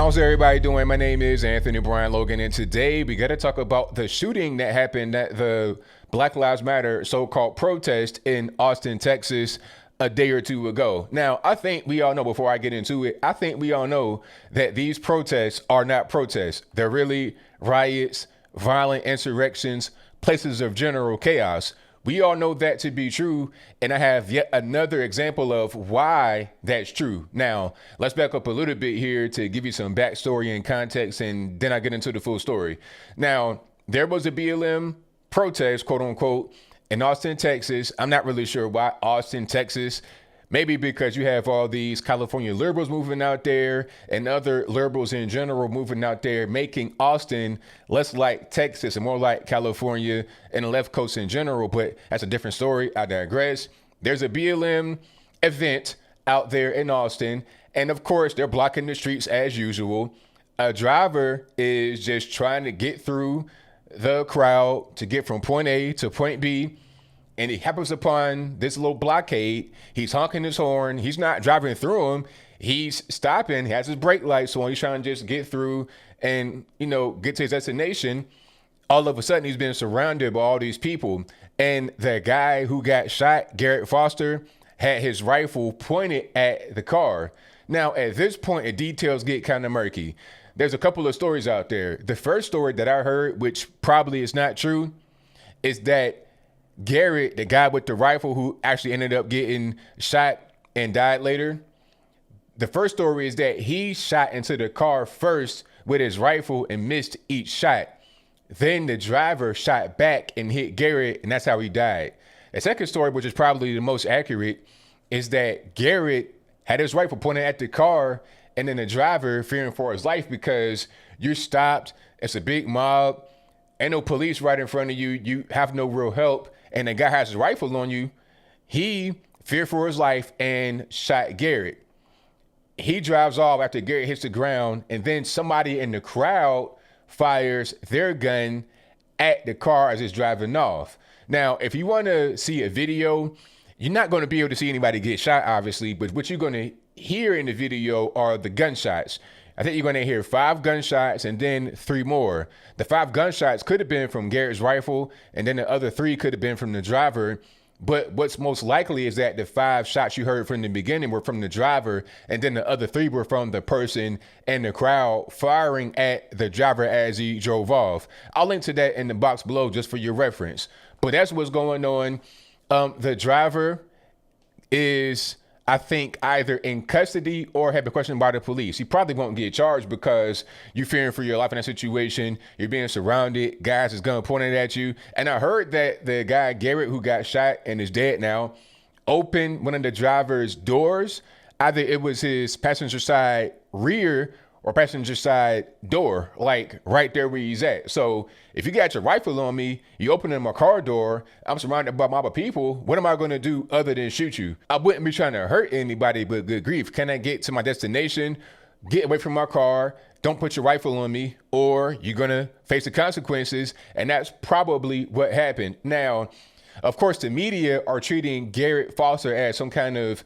How's everybody doing? My name is Anthony Brian Logan, and today we got to talk about the shooting that happened at the Black Lives Matter so-called protest in Austin, Texas, a day or two ago. Now, I think we all know, before I get into it, I think we all know that these protests are not protests. They're really riots, violent insurrections, places of general chaos. We all know that to be true, and I have yet another example of why that's true. Now, let's back up a little bit here to give you some backstory and context, and then I get into the full story. Now, there was a BLM protest, quote unquote, in Austin, Texas. I'm not really sure why Austin, Texas. Maybe because you have all these California liberals moving out there and other liberals in general moving out there, making Austin less like Texas and more like California and the left coast in general. But that's a different story. I digress. There's a BLM event out there in Austin. And of course, they're blocking the streets as usual. A driver is just trying to get through the crowd to get from point A to point B. And he happens upon this little blockade. He's honking his horn. He's not driving through him. He's stopping. He has his brake lights on. He's trying to just get through and, get to his destination. All of a sudden, he's been surrounded by all these people. And the guy who got shot, Garrett Foster, had his rifle pointed at the car. Now, at this point, the details get kind of murky. There's a couple of stories out there. The first story that I heard, which probably is not true, is that Garrett, the guy with the rifle who actually ended up getting shot and died later, the first story is that he shot into the car first with his rifle and missed each shot. Then the driver shot back and hit Garrett, and that's how he died. The second story, which is probably the most accurate, is that Garrett had his rifle pointed at the car, and then the driver, fearing for his life because you're stopped, it's a big mob, ain't no police right in front of you, you have no real help, and the guy has his rifle on you, he feared for his life and shot Garrett. He drives off after Garrett hits the ground, and then somebody in the crowd fires their gun at the car as it's driving off. Now, if you want to see a video, you're not going to be able to see anybody get shot, obviously, but what you're going to hear in the video are the gunshots. I think you're going to hear 5 gunshots and then 3 more. The 5 gunshots could have been from Garrett's rifle, and then the other 3 could have been from the driver. But what's most likely is that the 5 shots you heard from the beginning were from the driver, and then the other 3 were from the person in the crowd firing at the driver as he drove off. I'll link to that in the box below just for your reference. But that's what's going on. The driver is, I think, either in custody or have been questioned by the police. He probably won't get charged because you're fearing for your life in that situation. You're being surrounded. Guys is gun pointed at you. And I heard that the guy, Garrett, who got shot and is dead now, opened one of the driver's doors. Either it was his passenger side rear or passenger side door, like right there where he's at. So if you got your rifle on me, you opening my car door, I'm surrounded by mob of people, what am I gonna do other than shoot you? I wouldn't be trying to hurt anybody, but good grief, can I get to my destination, get away from my car, don't put your rifle on me, or you're gonna face the consequences, and that's probably what happened. Now, of course, the media are treating Garrett Foster as some kind of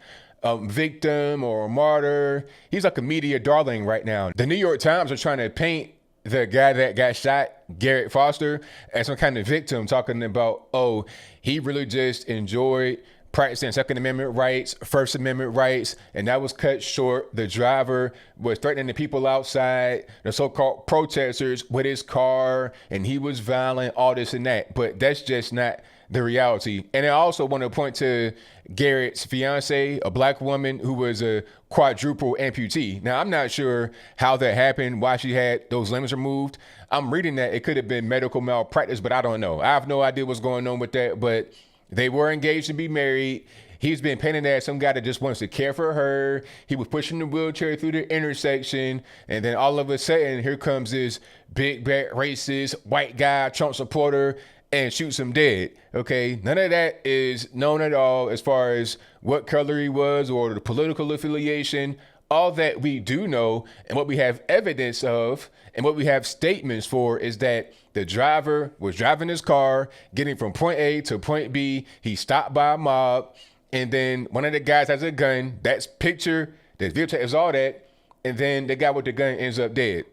victim or a martyr. He's like a media darling right now. The New York Times are trying to paint the guy that got shot, Garrett Foster, as some kind of victim, talking about, oh, he really just enjoyed practicing Second Amendment rights, First Amendment rights, and that was cut short. The driver was threatening the people outside, the so-called protesters, with his car, and he was violent, all this and that. But that's just not the reality. And I also want to point to Garrett's fiance, a black woman who was a quadruple amputee. Now, I'm not sure how that happened, why she had those limbs removed. I'm reading that it could have been medical malpractice, but I don't know. I have no idea what's going on with that, but they were engaged to be married. He's been painted as some guy that just wants to care for her. He was pushing the wheelchair through the intersection. And then all of a sudden, here comes this big, bad, racist, white guy, Trump supporter, and shoots him dead. Okay, none of that is known at all as far as what color he was or the political affiliation. All that we do know and what we have evidence of and what we have statements for is that the driver was driving his car, getting from point A to point B. He stopped by a mob, and then one of the guys has a gun. That's picture, there's videotape, is all that. and then the guy with the gun ends up dead.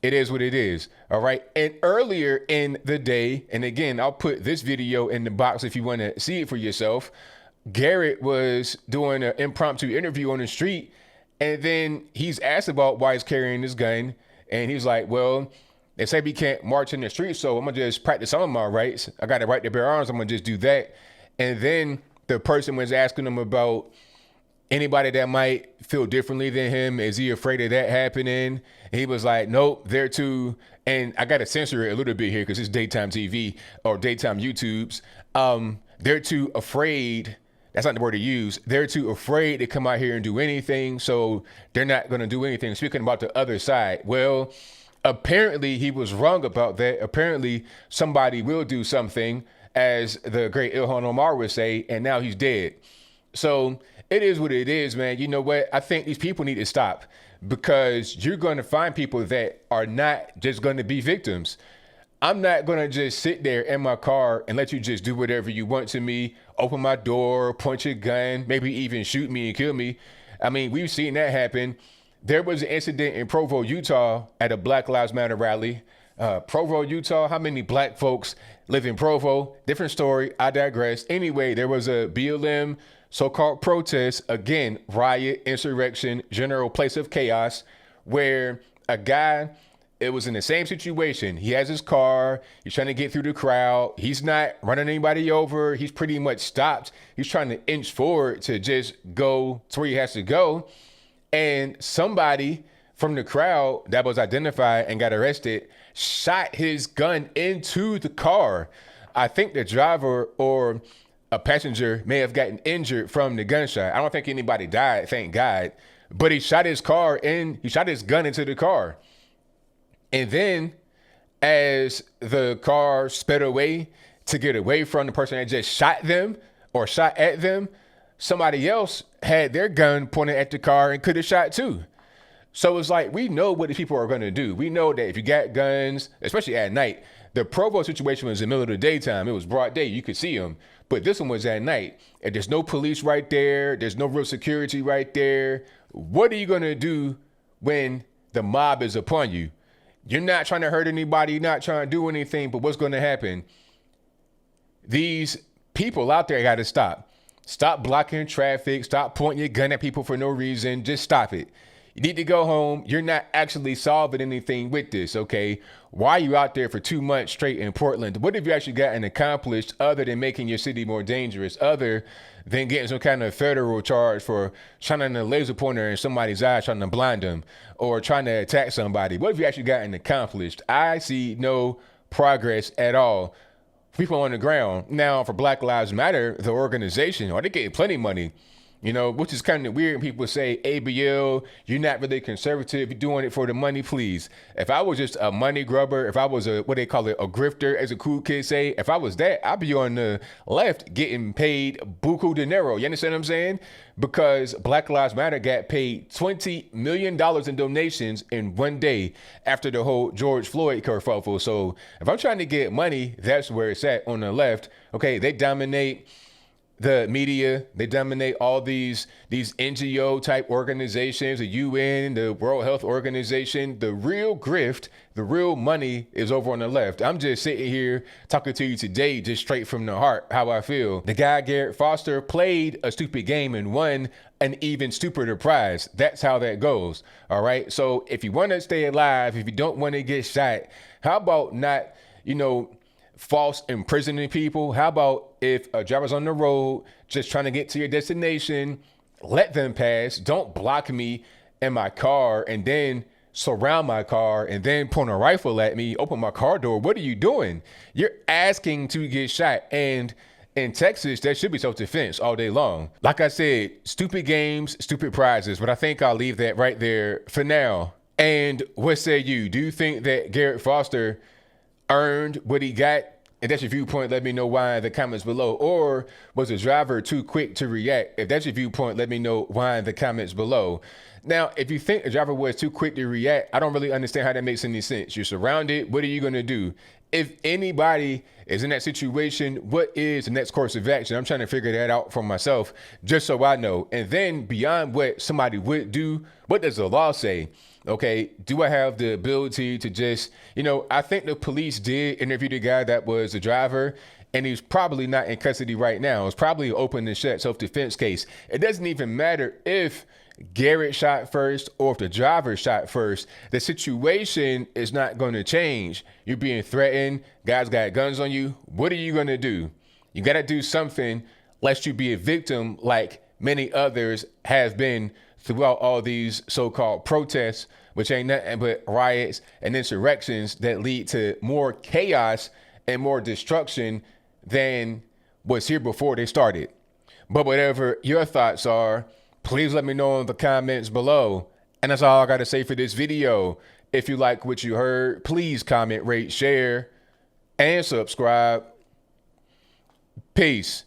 It is what it is. All right. And earlier in the day, and again, I'll put this video in the box if you want to see it for yourself. Garrett was doing an impromptu interview on the street, and then he's asked about why he's carrying this gun. And he's like, well, they say we can't march in the street, so I'm going to just practice some of my rights. I got a right to bear arms. I'm going to just do that. And then the person was asking him about anybody that might feel differently than him. Is he afraid of that happening? And he was like, nope, they're too. And I got to censor it a little bit here because it's daytime TV or daytime YouTubes. They're too afraid. That's not the word to use. They're too afraid to come out here and do anything. So they're not going to do anything. Speaking about the other side. Well, apparently he was wrong about that. Apparently somebody will do something, as the great Ilhan Omar would say, and now he's dead. So it is what it is, man. You know what? I think these people need to stop, because you're going to find people that are not just going to be victims. I'm not going to just sit there in my car and let you just do whatever you want to me, open my door, point your gun, maybe even shoot me and kill me. I mean, we've seen that happen. There was an incident in Provo, Utah at a Black Lives Matter rally. Provo, Utah, how many black folks live in Provo? Different story. I digress. Anyway, there was a BLM so-called protest, again, riot, insurrection, general place of chaos, where a guy, it was in the same situation. He has his car. He's trying to get through the crowd. He's not running anybody over. He's pretty much stopped. He's trying to inch forward to just go to where he has to go. And somebody from the crowd that was identified and got arrested shot his gun into the car. I think the driver or a passenger may have gotten injured from the gunshot. I don't think anybody died, thank God. But he shot his car and he shot his gun into the car. And then as the car sped away to get away from the person that just shot them or shot at them, somebody else had their gun pointed at the car and could have shot too. So it's like, we know what these people are going to do. We know that if you got guns, especially at night, the Provo situation was in the middle of the daytime. It was broad day. You could see them. But this one was at night. And there's no police right there. There's no real security right there. What are you going to do when the mob is upon you? You're not trying to hurt anybody. You're not trying to do anything. But what's going to happen? These people out there got to stop. Stop blocking traffic. Stop pointing your gun at people for no reason. Just stop it. You need to go home. You're not actually solving anything with this, okay? Why are you out there for 2 months straight in Portland? What have you actually gotten accomplished other than making your city more dangerous, other than getting some kind of federal charge for shining a laser pointer in somebody's eye, trying to blind them, or trying to attack somebody? What have you actually gotten accomplished? I see no progress at all. People on the ground. Now, for Black Lives Matter, the organization, they getting plenty of money. You know, which is kind of weird. People say, ABL, you're not really conservative. You're doing it for the money, please. If I was just a money grubber, if I was a, what they call it, a grifter, as a cool kid say, if I was that, I'd be on the left getting paid buku dinero. You understand what I'm saying? Because Black Lives Matter got paid $20 million in donations in one day after the whole George Floyd kerfuffle. So if I'm trying to get money, that's where it's at on the left. Okay, they dominate the media, they dominate all these NGO type organizations, the UN, the World Health Organization. The real grift, the real money is over on the left. I'm just sitting here talking to you today, just straight from the heart, how I feel. The guy, Garrett Foster, played a stupid game and won an even stupider prize. That's how that goes. All right. So if you want to stay alive, if you don't want to get shot, how about not, false imprisoning people? How about if a driver's on the road just trying to get to your destination, let them pass. Don't block me in my car and then surround my car and then point a rifle at me, open my car door. What are you doing? You're asking to get shot. And in Texas, that should be self-defense all day long. Like I said, stupid games, stupid prizes, but I think I'll leave that right there for now. And what say you? Do you think that Garrett Foster earned what he got? If that's your viewpoint, let me know why in the comments below. Or was the driver too quick to react? If that's your viewpoint, let me know why in the comments below. Now, if you think the driver was too quick to react, I don't really understand how that makes any sense. You're surrounded. What are you going to do? if anybody is in that situation, what is the next course of action? I'm trying to figure that out for myself, just so I know. And then beyond what somebody would do, what does the law say? Okay, do I have the ability to just, I think the police did interview the guy that was the driver, and he's probably not in custody right now. It's probably an open and shut self-defense case. It doesn't even matter if Garrett shot first or if the driver shot first. The situation is not going to change. You're being threatened. Guys got guns on you. What are you going to do? You got to do something lest you be a victim like many others have been throughout all these so-called protests, which ain't nothing but riots and insurrections that lead to more chaos and more destruction than was here before they started. But whatever your thoughts are, please let me know in the comments below. And that's all I got to say for this video. If you like what you heard, please comment, rate, share, and subscribe. Peace.